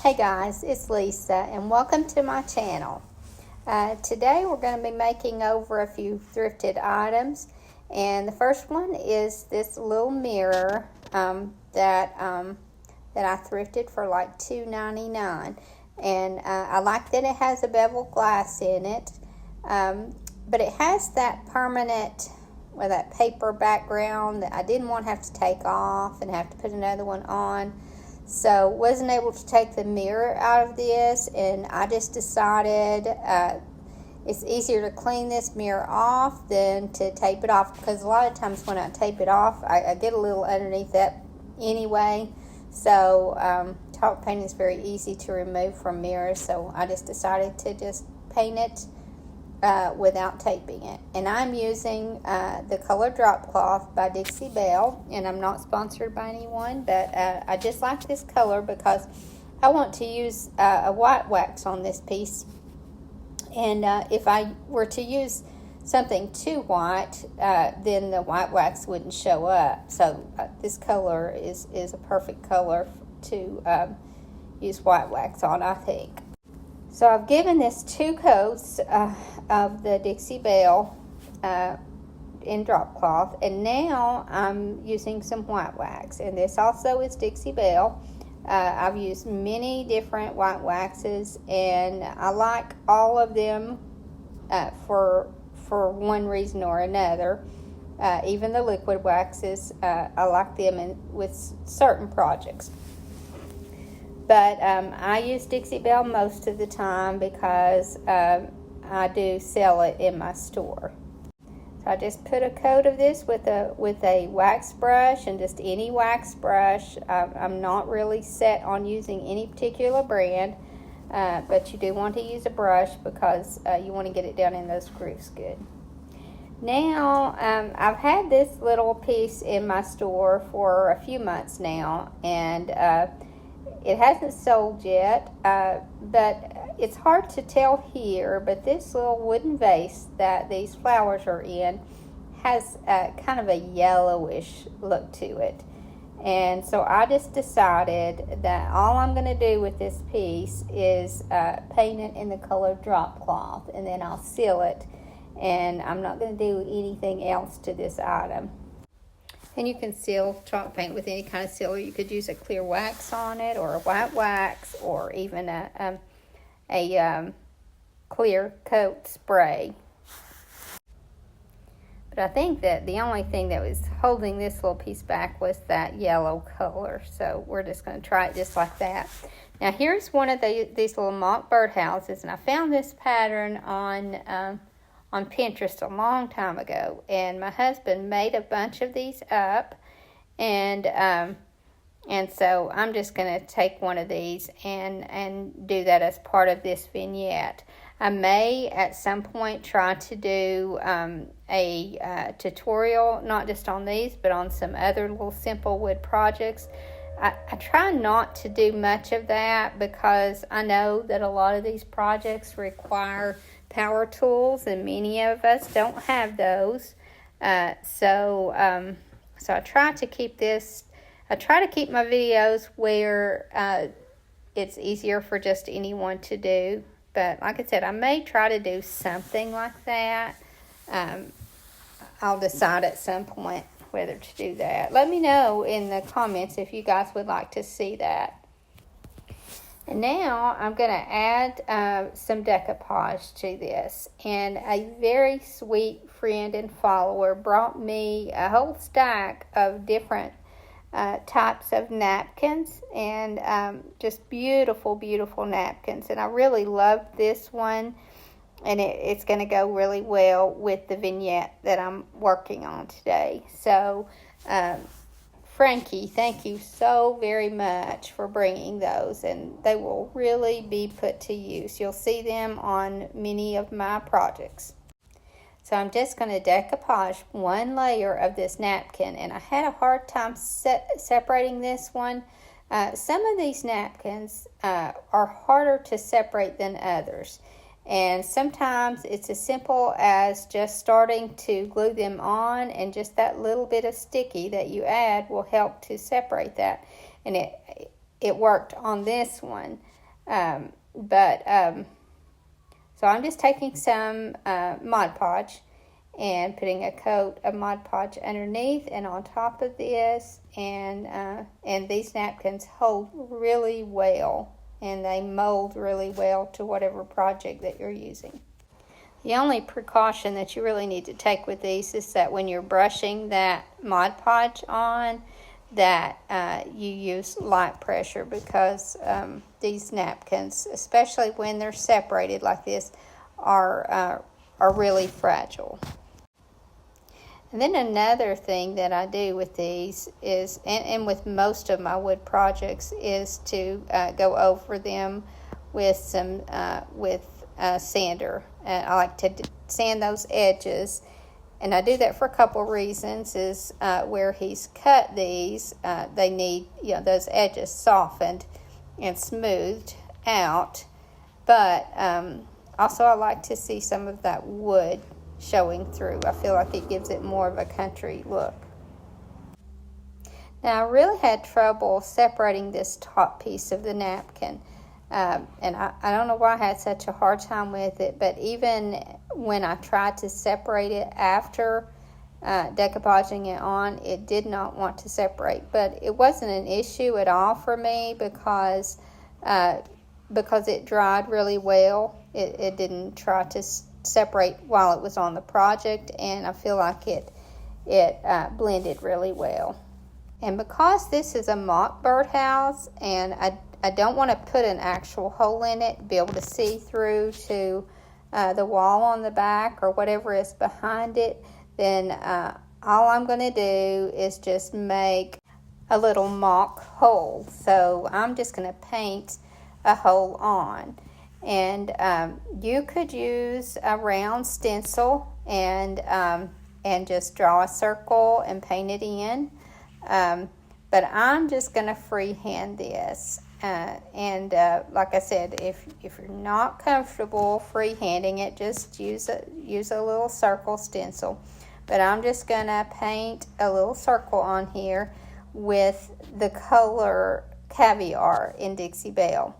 Hey guys, it's Lisa and welcome to my channel. Today we're going to be making over a few thrifted items, and the first one is this little mirror that I thrifted for like $2.99, and I like that it has a beveled glass in it, but it has that permanent that paper background that I didn't want to have to take off and have to put another one on. So wasn't able to take the mirror out of this, and I just decided it's easier to clean this mirror off than to tape it off, because a lot of times when I tape it off I get a little underneath that anyway. So chalk paint is very easy to remove from mirrors, so I just decided to just paint it without taping it. And I'm using the color drop cloth by Dixie Belle, and I'm not sponsored by anyone, but I just like this color because I want to use a white wax on this piece, and if I were to use something too white, then the white wax wouldn't show up. So this color is a perfect color to use white wax on, I think. So I've given this 2 coats of the Dixie Belle in drop cloth, and now I'm using some white wax, and this also is Dixie Belle. I've used many different white waxes, and I like all of them for one reason or another. Even the liquid waxes, I like them with certain projects. But I use Dixie Belle most of the time because I do sell it in my store. So I just put a coat of this with a wax brush, and just any wax brush. I'm not really set on using any particular brand, but you do want to use a brush because you want to get it down in those grooves good. Now, I've had this little piece in my store for a few months now, and it hasn't sold yet, but it's hard to tell here, but this little wooden vase that these flowers are in has kind of a yellowish look to it. And so I just decided that all I'm going to do with this piece is paint it in the color drop cloth, and then I'll seal it, and I'm not going to do anything else to this item. And you can seal chalk paint with any kind of sealer. You could use a clear wax on it, or a white wax, or even a clear coat spray. But I think that the only thing that was holding this little piece back was that yellow color. So we're just going to try it just like that. Now here's one of these little mock birdhouses, and I found this pattern on Pinterest a long time ago, and my husband made a bunch of these up, and so I'm just going to take one of these and do that as part of this vignette. I may at some point try to do a tutorial, not just on these, but on some other little simple wood projects. I try not to do much of that because I know that a lot of these projects require power tools, and many of us don't have those. So I try to keep my videos where it's easier for just anyone to do. But like I said, I may try to do something like that. I'll decide at some point whether to do that. Let me know in the comments if you guys would like to see that. And now I'm going to add some decoupage to this. And a very sweet friend and follower brought me a whole stack of different types of napkins, and just beautiful, beautiful napkins. And I really love this one, and it's going to go really well with the vignette that I'm working on today. So Frankie, thank you so very much for bringing those, and they will really be put to use. You'll see them on many of my projects. So I'm just going to decoupage one layer of this napkin, and I had a hard time separating this one. Some of these napkins are harder to separate than others. And sometimes it's as simple as just starting to glue them on, and just that little bit of sticky that you add will help to separate that. And it worked on this one. So I'm just taking some Mod Podge and putting a coat of Mod Podge underneath and on top of this, and these napkins hold really well, and they mold really well to whatever project that you're using. The only precaution that you really need to take with these is that when you're brushing that Mod Podge on, that you use light pressure, because these napkins, especially when they're separated like this, are really fragile. And then another thing that I do with these is, and with most of my wood projects, is to go over them with some sander. I like to sand those edges, and I do that for a couple reasons. Is where he's cut these, they need those edges softened and smoothed out, but also I like to see some of that wood showing through. I feel like it gives it more of a country look. Now, I really had trouble separating this top piece of the napkin, and I don't know why I had such a hard time with it, but even when I tried to separate it after decoupaging it on, it did not want to separate. But it wasn't an issue at all for me, because it dried really well. It didn't try to separate while it was on the project, and I feel like it blended really well. And because this is a mock birdhouse, and I don't want to put an actual hole in it to be able to see through to the wall on the back or whatever is behind it, then all I'm going to do is just make a little mock hole. So I'm just going to paint a hole on. And you could use a round stencil and just draw a circle and paint it in. But I'm just going to freehand this. Like I said, if you're not comfortable freehanding it, just use a little circle stencil. But I'm just going to paint a little circle on here with the color Caviar in Dixie Belle.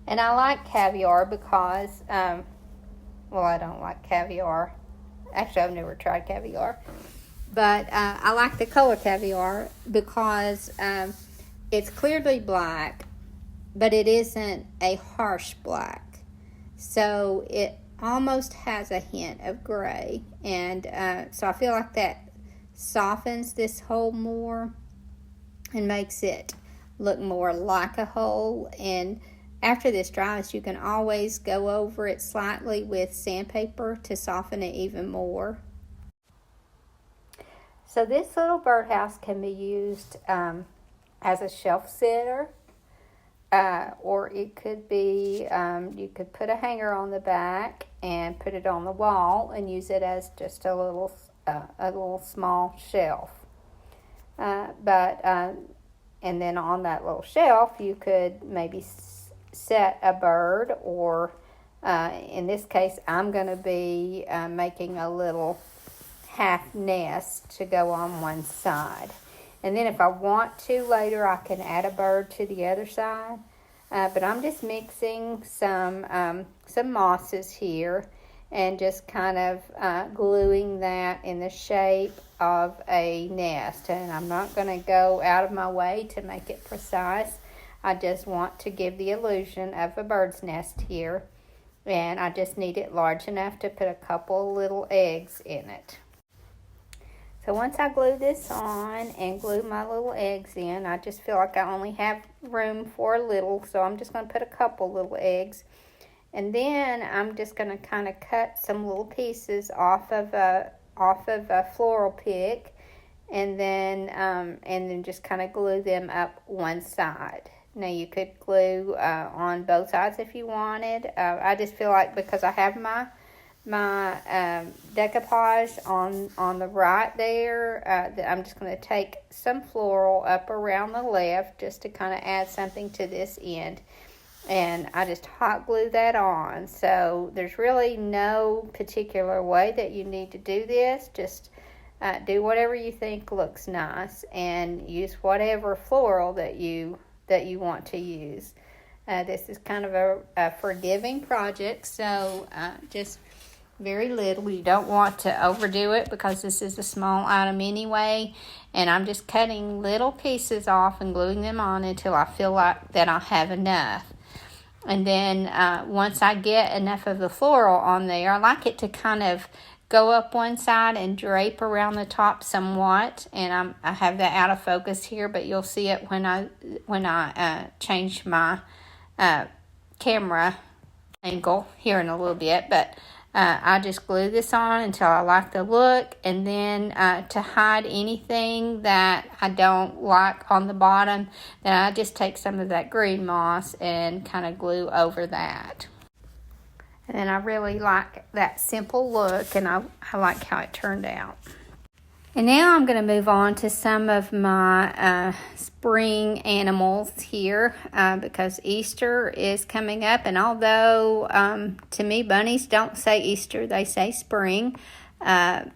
And I like Caviar because, I don't like Caviar. Actually, I've never tried Caviar. But I like the color Caviar because it's clearly black, but it isn't a harsh black. So it almost has a hint of gray. And so I feel like that softens this hole more and makes it look more like a hole. And after this dries, you can always go over it slightly with sandpaper to soften it even more. So this little birdhouse can be used as a shelf sitter, or it could be, you could put a hanger on the back and put it on the wall and use it as just a little small shelf. And then on that little shelf, you could maybe set a bird, or in this case, I'm going to be making a little half nest to go on one side. And then if I want to later, I can add a bird to the other side. But I'm just mixing some mosses here and just kind of gluing that in the shape of a nest. And I'm not going to go out of my way to make it precise. I just want to give the illusion of a bird's nest here. And I just need it large enough to put a couple little eggs in it. So once I glue this on and glue my little eggs in, I just feel like I only have room for a little, so I'm just going to put a couple little eggs. And then I'm just going to kind of cut some little pieces off of a floral pick, and then just kind of glue them up one side. Now you could glue on both sides if you wanted. I just feel like because I have my decoupage on the right there, that I'm just going to take some floral up around the left just to kind of add something to this end. And I just hot glue that on. So there's really no particular way that you need to do this. Just do whatever you think looks nice and use whatever floral that you that you want to use. This is kind of a forgiving project, so just very little. You don't want to overdo it because this is a small item anyway, and I'm just cutting little pieces off and gluing them on until I feel like that I'll have enough. And then once I get enough of the floral on there, I like it to kind of go up one side and drape around the top somewhat. And I have that out of focus here, but you'll see it when I change my camera angle here in a little bit. But I just glue this on until I like the look, and then to hide anything that I don't like on the bottom, then I just take some of that green moss and kind of glue over that. And then I really like that simple look, and I like how it turned out. And now I'm going to move on to some of my spring animals here because Easter is coming up. And although to me bunnies don't say Easter, they say spring. But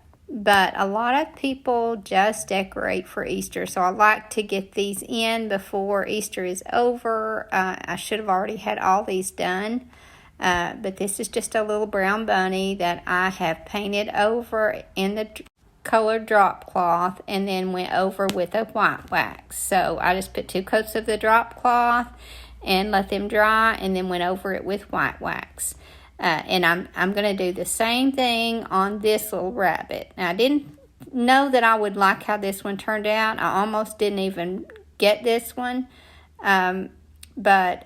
a lot of people just decorate for Easter. So I like to get these in before Easter is over. I should have already had all these done. But this is just a little brown bunny that I have painted over in the colored drop cloth and then went over with a white wax. So I just put 2 coats of the drop cloth and let them dry, and then went over it with white wax. And I'm going to do the same thing on this little rabbit. Now, I didn't know that I would like how this one turned out. I almost didn't even get this one. But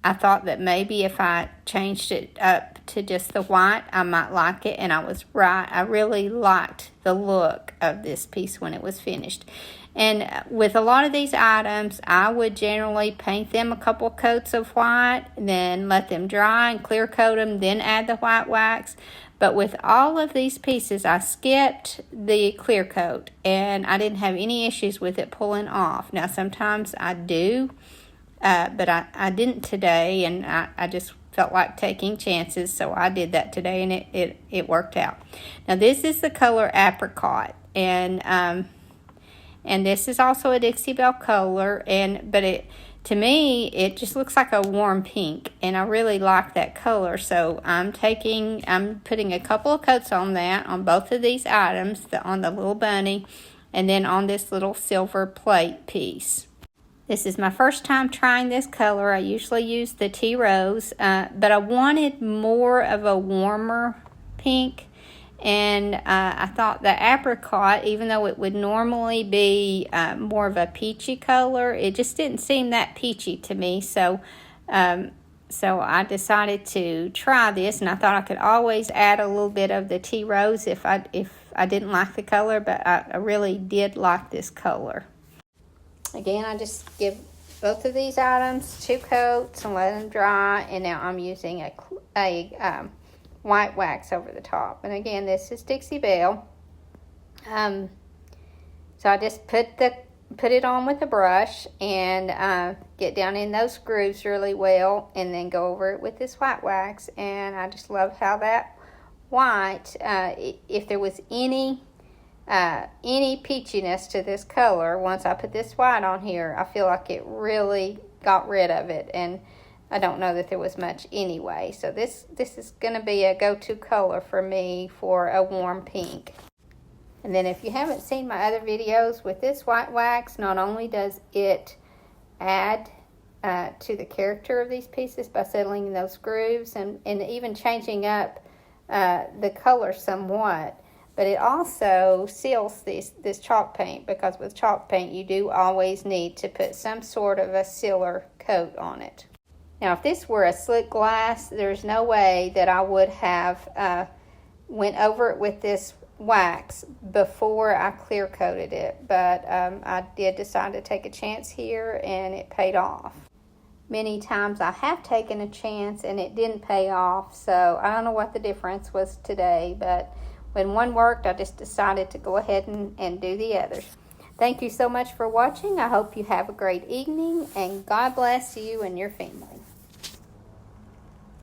I thought that maybe if I changed it up to just the white, I might like it, and I was right. I really liked the look of this piece when it was finished. And with a lot of these items, I would generally paint them a couple coats of white, then let them dry and clear coat them, then add the white wax. But with all of these pieces, I skipped the clear coat, and I didn't have any issues with it pulling off. Now, sometimes I do. But I didn't today, and I just felt like taking chances, so I did that today, and it worked out. Now, this is the color apricot, and this is also a Dixie Belle color, but to me, it just looks like a warm pink, and I really like that color, so I'm putting a couple of coats on that, on both of these items, on the little bunny, and then on this little silver plate piece. This is my first time trying this color. I usually use the tea rose, but I wanted more of a warmer pink, and I thought the apricot, even though it would normally be more of a peachy color, it just didn't seem that peachy to me, so I decided to try this, and I thought I could always add a little bit of the tea rose if I didn't like the color, but I really did like this color. Again, I just give both of these items 2 coats and let them dry. And now I'm using a white wax over the top. And again, this is Dixie Belle. So I just put it on with a brush and get down in those grooves really well, and then go over it with this white wax. And I just love how that white, if there was any peachiness to this color, once I put this white on here, I feel like it really got rid of it, and I don't know that there was much anyway. So this is going to be a go-to color for me for a warm pink. And then if you haven't seen my other videos with this white wax, not only does it add to the character of these pieces by settling in those grooves and even changing up the color somewhat, but it also seals this chalk paint, because with chalk paint you do always need to put some sort of a sealer coat on it. Now, if this were a slick glass, there's no way that I would have went over it with this wax before I clear coated it, but I did decide to take a chance here, and it paid off. Many times I have taken a chance and it didn't pay off, so I don't know what the difference was today, but when one worked, I just decided to go ahead and do the others. Thank you so much for watching. I hope you have a great evening, and God bless you and your family.